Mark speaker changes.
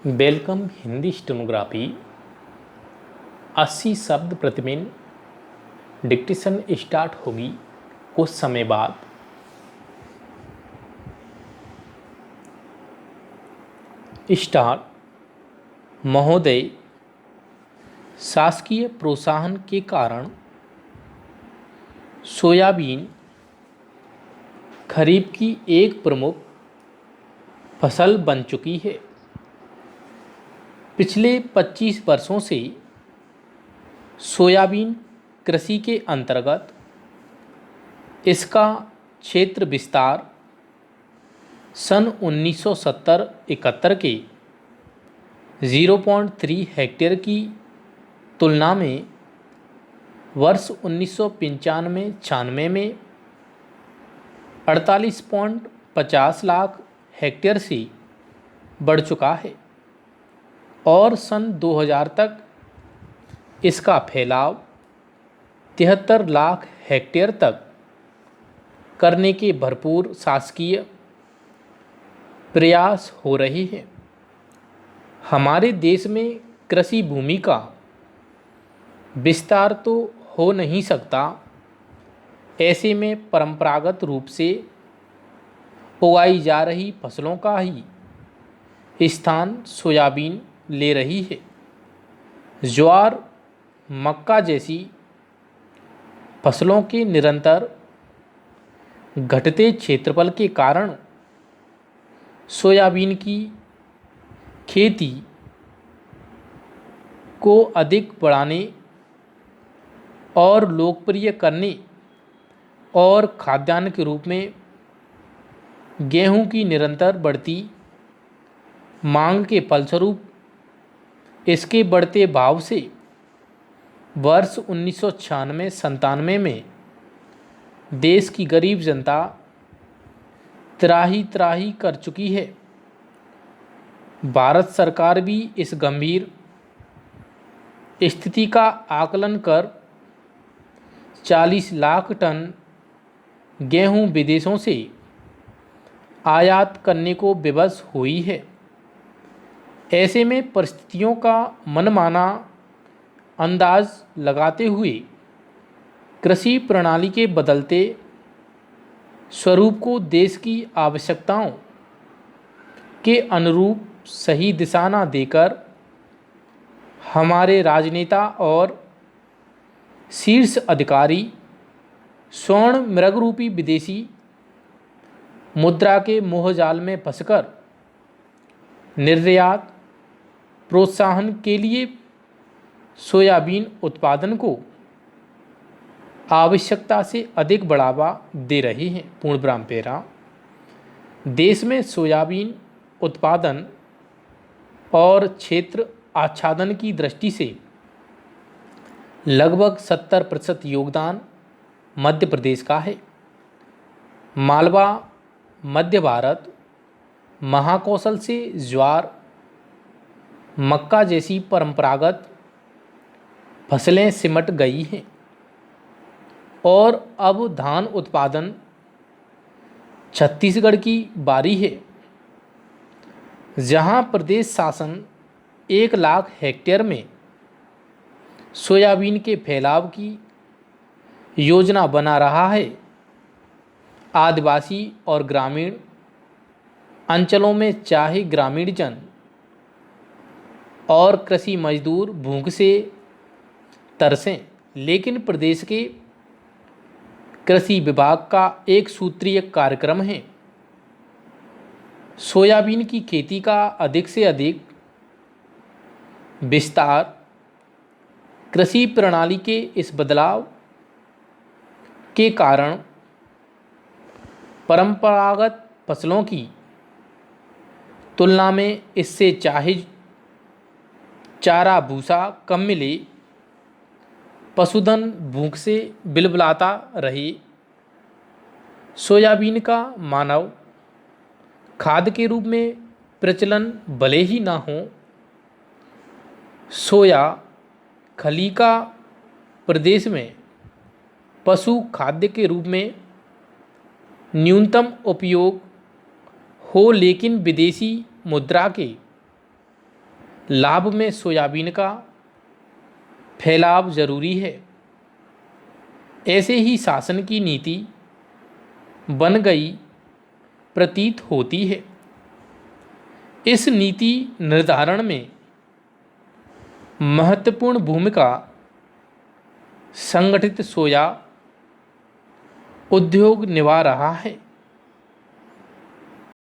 Speaker 1: Welcome Hindi stenography 80 शब्द प्रति minute dictation start होगी कुछ समय बाद। स्टार्ट। महोदय, शासकीय प्रोत्साहन के कारण सोयाबीन खरीफ की एक प्रमुख फसल बन चुकी है। पिछले 25 वर्षों से सोयाबीन कृषि के अंतर्गत इसका क्षेत्र विस्तार सन 1970-71 के 0.3 हेक्टेयर की तुलना में वर्ष 1995-96 में 48.50 लाख हेक्टेयर से बढ़ चुका है और सन 2000 तक इसका फैलाव 73 लाख हेक्टेयर तक करने के भरपूर शासकीय प्रयास हो रहे हैं। हमारे देश में कृषि भूमि का विस्तार तो हो नहीं सकता, ऐसे में परंपरागत रूप से उगाई जा रही फसलों का ही स्थान सोयाबीन ले रही है। ज्वार, मक्का जैसी फसलों के निरंतर घटते क्षेत्रफल के कारण सोयाबीन की खेती को अधिक बढ़ाने और लोकप्रिय करने और खाद्यान्न के रूप में गेहूं की निरंतर बढ़ती मांग के फलस्वरूप इसके बढ़ते भाव से वर्ष 1996-97 में देश की गरीब जनता त्राही त्राही कर चुकी है। भारत सरकार भी इस गंभीर स्थिति का आकलन कर 40 लाख टन गेहूं विदेशों से आयात करने को विवश हुई है। ऐसे में परिस्थितियों का मनमाना अंदाज लगाते हुए कृषि प्रणाली के बदलते स्वरूप को देश की आवश्यकताओं के अनुरूप सही दिशा न देकर हमारे राजनेता और शीर्ष अधिकारी स्वर्ण मृग रूपी विदेशी मुद्रा के मोहजाल में फंसकर निर्यात प्रोत्साहन के लिए सोयाबीन उत्पादन को आवश्यकता से अधिक बढ़ावा दे रहे हैं। पूर्ण विराम पेरा। देश में सोयाबीन उत्पादन और क्षेत्र आच्छादन की दृष्टि से लगभग 70% योगदान मध्य प्रदेश का है। मालवा, मध्य भारत, महाकौशल से ज्वार, मक्का जैसी परंपरागत फसलें सिमट गई हैं और अब धान उत्पादन छत्तीसगढ़ की बारी है, जहां प्रदेश शासन 1 लाख हेक्टेयर में सोयाबीन के फैलाव की योजना बना रहा है। आदिवासी और ग्रामीण अंचलों में चाहे ग्रामीण जन और कृषि मजदूर भूख से तरसें, लेकिन प्रदेश के कृषि विभाग का एक सूत्रीय कार्यक्रम है सोयाबीन की खेती का अधिक से अधिक विस्तार। कृषि प्रणाली के इस बदलाव के कारण परंपरागत फसलों की तुलना में इससे चाहे चारा भूसा कम मिले, पशुधन भूख से बिलबिलाता रहे, सोयाबीन का मानव खाद्य के रूप में प्रचलन भले ही ना हो, सोया खली का प्रदेश में पशु खाद्य के रूप में न्यूनतम उपयोग हो, लेकिन विदेशी मुद्रा के लाभ में सोयाबीन का फैलाव जरूरी है। ऐसे ही शासन की नीति बन गई प्रतीत होती है। इस नीति निर्धारण में महत्वपूर्ण भूमिका संगठित सोया उद्योग निभा रहा है।